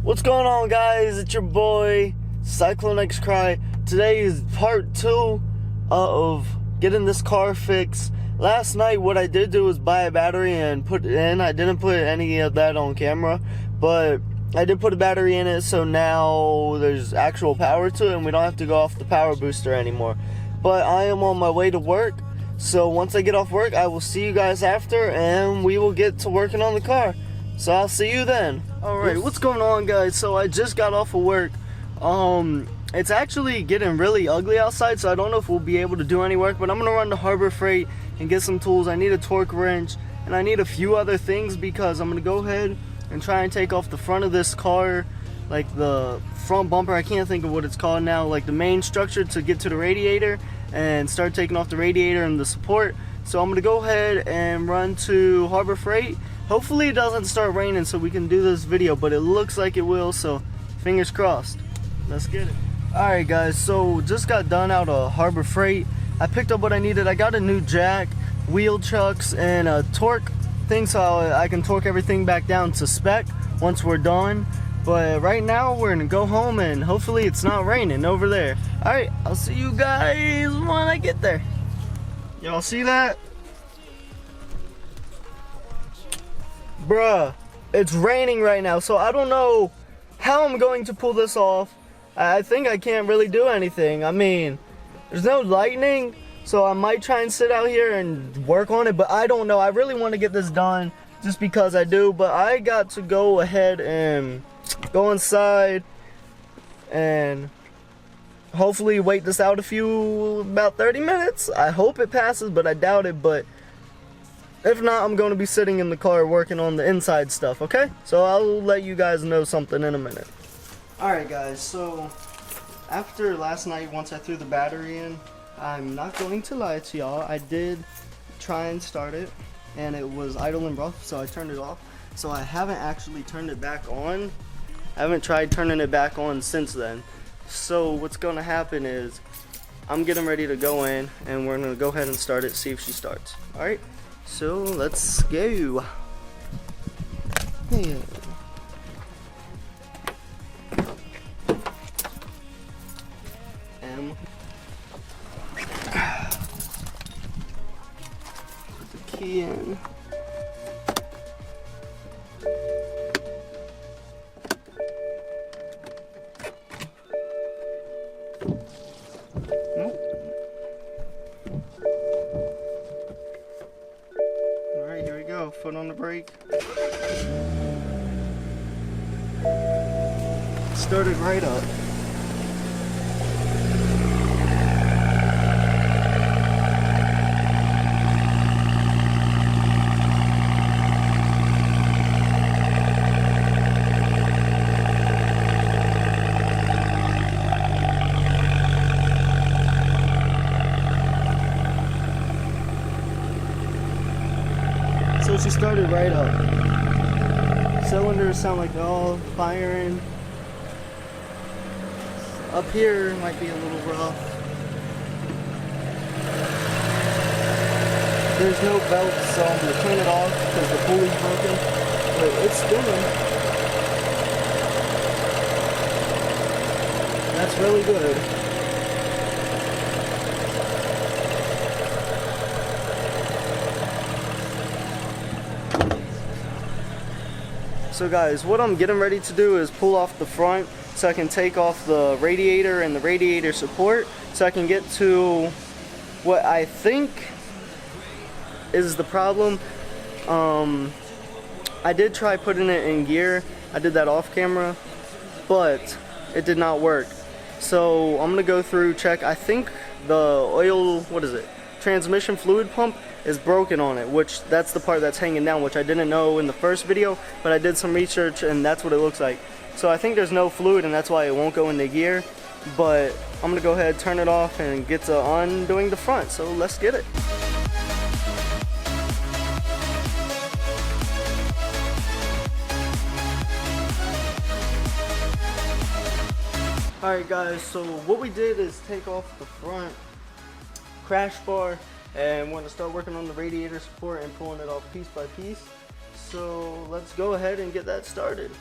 What's going on, guys? It's your boy CyclonexCry. Today is part 2 of getting this car fixed. Last night what I did do was buy a battery and put it in. I didn't put any of that on camera, but I did put a battery in it, so now there's actual power to it and we don't have to go off the power booster anymore. But I am on my way to work, so once I get off work I will see you guys after and we will get to working on the car. So I'll see you then. Alright, what's going on, guys? So I just got off of work. It's actually getting really ugly outside, so I don't know if we'll be able to do any work, but I'm gonna run to Harbor Freight and get some tools. I need a torque wrench and I need a few other things because I'm gonna go ahead and try and take off the front of this car, like the front bumper. I can't think of what it's called now, like the main structure to get to the radiator, and start taking off the radiator and the support. So I'm gonna go ahead and run to Harbor Freight. Hopefully it doesn't start raining so we can do this video, but it looks like it will, so fingers crossed. Let's get it. Alright, guys, so just got done out of Harbor Freight. I picked up what I needed. I got a new jack, wheel chucks, and a torque thing so I can torque everything back down to spec once we're done. But right now we're gonna go home and hopefully it's not raining over there. Alright, I'll see you guys when I get there. Y'all see that? Bruh, it's raining right now, so I don't know how I'm going to pull this off. I think I can't really do anything. I mean, there's no lightning, so I might try and sit out here and work on it, but I don't know. I really want to get this done just because I do, but I got to go ahead and go inside and hopefully wait this out about 30 minutes. I hope it passes, but I doubt it. But if not, I'm going to be sitting in the car working on the inside stuff, okay? So I'll let you guys know something in a minute. Alright, guys, so after last night, once I threw the battery in, I'm not going to lie to y'all, I did try and start it, and it was idle and rough, so I turned it off. So I haven't actually turned it back on. I haven't tried turning it back on since then. So what's going to happen is I'm getting ready to go in, and we're going to go ahead and start it, see if she starts. Alright? So let's go. Yeah. Put the key in. Nope. Alright, here we go. Foot on the brake. Started right up. So she started right up. Cylinders sound like they're all firing. Up here might be a little rough. There's no belt, so I'm going to turn it off because the pulley's broken. But it's spinning. That's really good. So guys, what I'm getting ready to do is pull off the front so I can take off the radiator and the radiator support so I can get to what I think is the problem. I did try putting it in gear. I did that off camera, but it did not work. So I'm gonna go through, check. I think the oil, transmission fluid pump is broken on it, which that's the part that's hanging down, which I didn't know in the first video, but I did some research and that's what it looks like. So I think there's no fluid and that's why it won't go into gear, but I'm gonna go ahead, turn it off, and get to undoing the front. So let's get it. Alright guys, so what we did is take off the front crash bar and we're going to start working on the radiator support and pulling it off piece by piece. So let's go ahead and get that started.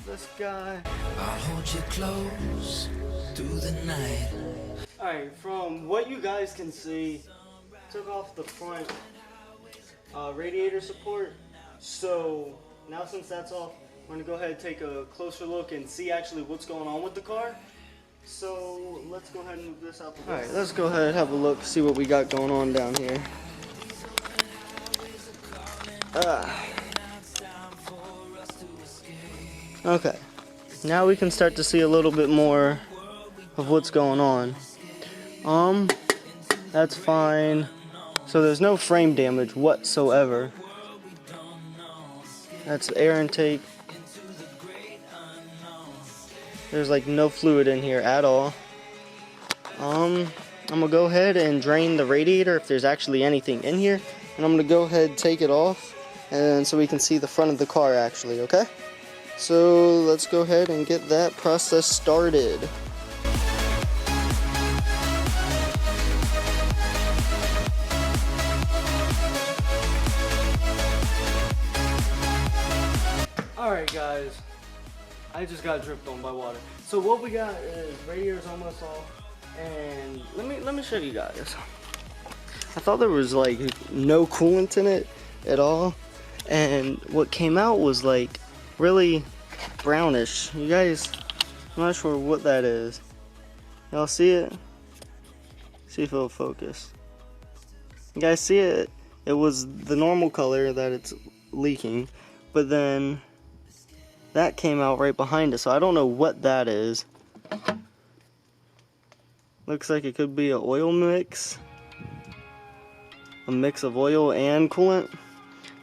this guy. I'll hold you close through the night. Alright, from what you guys can see, took off the front radiator support. So now since that's off, we're gonna go ahead and take a closer look and see actually what's going on with the car. So let's go ahead and move this out the way. Alright, let's go ahead and have a look, see what we got going on down here. Okay, now we can start to see a little bit more of what's going on. That's fine. So there's no frame damage whatsoever. That's the air intake. There's like no fluid in here at all. I'm gonna go ahead and drain the radiator if there's actually anything in here, and I'm gonna go ahead and take it off, and so we can see the front of the car actually, okay? So let's go ahead and get that process started. Alright guys, I just got dripped on by water. So what we got is radiator's almost off, and let me show you guys. I thought there was like no coolant in it at all, and what came out was like really brownish. You guys, I'm not sure what that is. Y'all see it? See if it'll focus. You guys see it? It was the normal color that it's leaking, but then that came out right behind it, so I don't know what that is. Looks like it could be an oil mix. A mix of oil and coolant.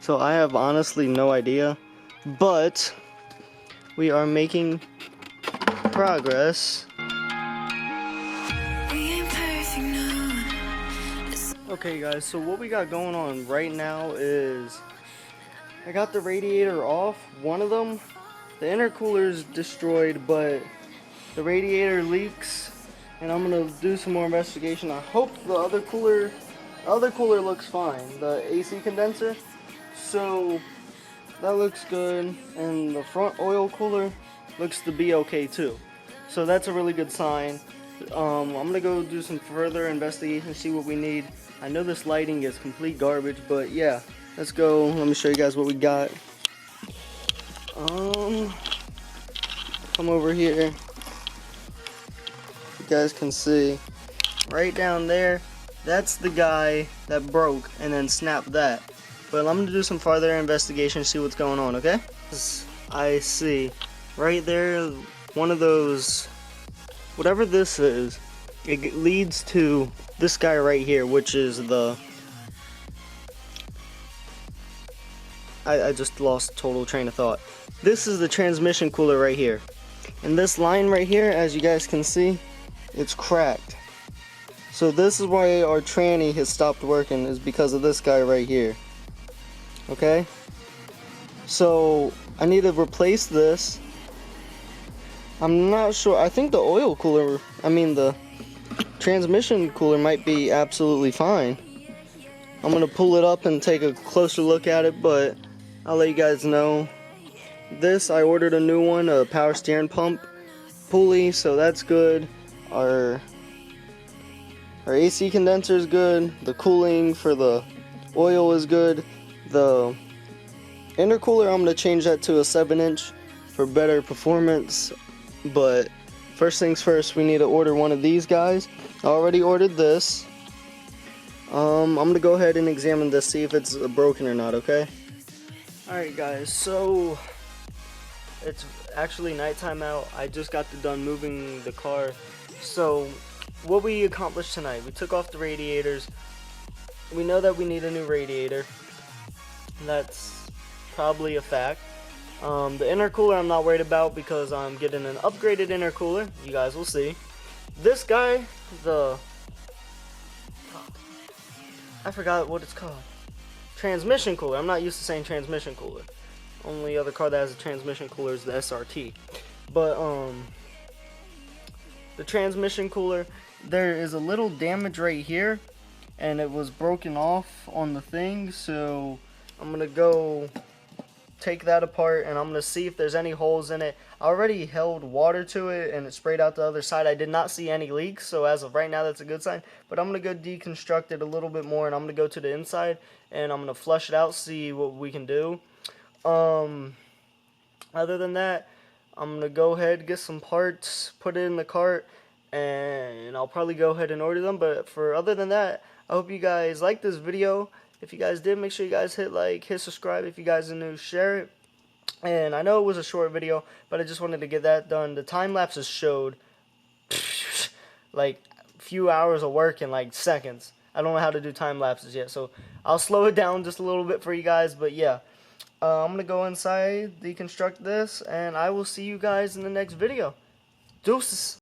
So I have honestly no idea. But we are making progress. Okay guys, so what we got going on right now is I got the radiator off, one of them. The intercooler's destroyed, but the radiator leaks, and I'm gonna do some more investigation. I hope the other cooler looks fine, the AC condenser. So that looks good, and the front oil cooler looks to be okay too. So that's a really good sign. I'm gonna go do some further investigation, see what we need. I know this lighting is complete garbage, but yeah, let's go. Let me show you guys what we got. Come over here. You guys can see right down there, that's the guy that broke and then snapped that. But I'm gonna do some further investigation, see what's going on, okay? I see right there one of those, whatever this is, it leads to this guy right here, which is the, I just lost total train of thought. This is the transmission cooler right here. And this line right here, as you guys can see, it's cracked. So this is why our tranny has stopped working, is because of this guy right here. Okay? So I need to replace this. I'm not sure. I think the oil cooler, the transmission cooler might be absolutely fine. I'm gonna pull it up and take a closer look at it, but I'll let you guys know. This, I ordered a new one, a power steering pump pulley, so that's good. Our AC condenser is good. The cooling for the oil is good. The intercooler, I'm going to change that to a 7-inch for better performance. But first things first, we need to order one of these guys. I already ordered this. I'm going to go ahead and examine this, see if it's broken or not, okay? Alright guys, so it's actually nighttime out. I just got done moving the car. So what we accomplished tonight, we took off the radiators. We know that we need a new radiator. That's probably a fact. The intercooler I'm not worried about because I'm getting an upgraded intercooler. You guys will see. This guy, I forgot what it's called. Transmission cooler. I'm not used to saying transmission cooler. Only other car that has a transmission cooler is the SRT. But the transmission cooler, there is a little damage right here, and it was broken off on the thing. So I'm gonna go take that apart and I'm going to see if there's any holes in it. I already held water to it and it sprayed out the other side. I did not see any leaks, so as of right now that's a good sign. But I'm going to go deconstruct it a little bit more and I'm going to go to the inside and I'm going to flush it out, see what we can do. Other than that, I'm going to go ahead, get some parts, put it in the cart, and I'll probably go ahead and order them. But for other than that, I hope you guys liked this video. If you guys did, make sure you guys hit like, hit subscribe. If you guys are new, share it. And I know it was a short video, but I just wanted to get that done. The time lapses showed like a few hours of work in like seconds. I don't know how to do time lapses yet, so I'll slow it down just a little bit for you guys. But yeah, I'm gonna go inside, deconstruct this, and I will see you guys in the next video. Deuces.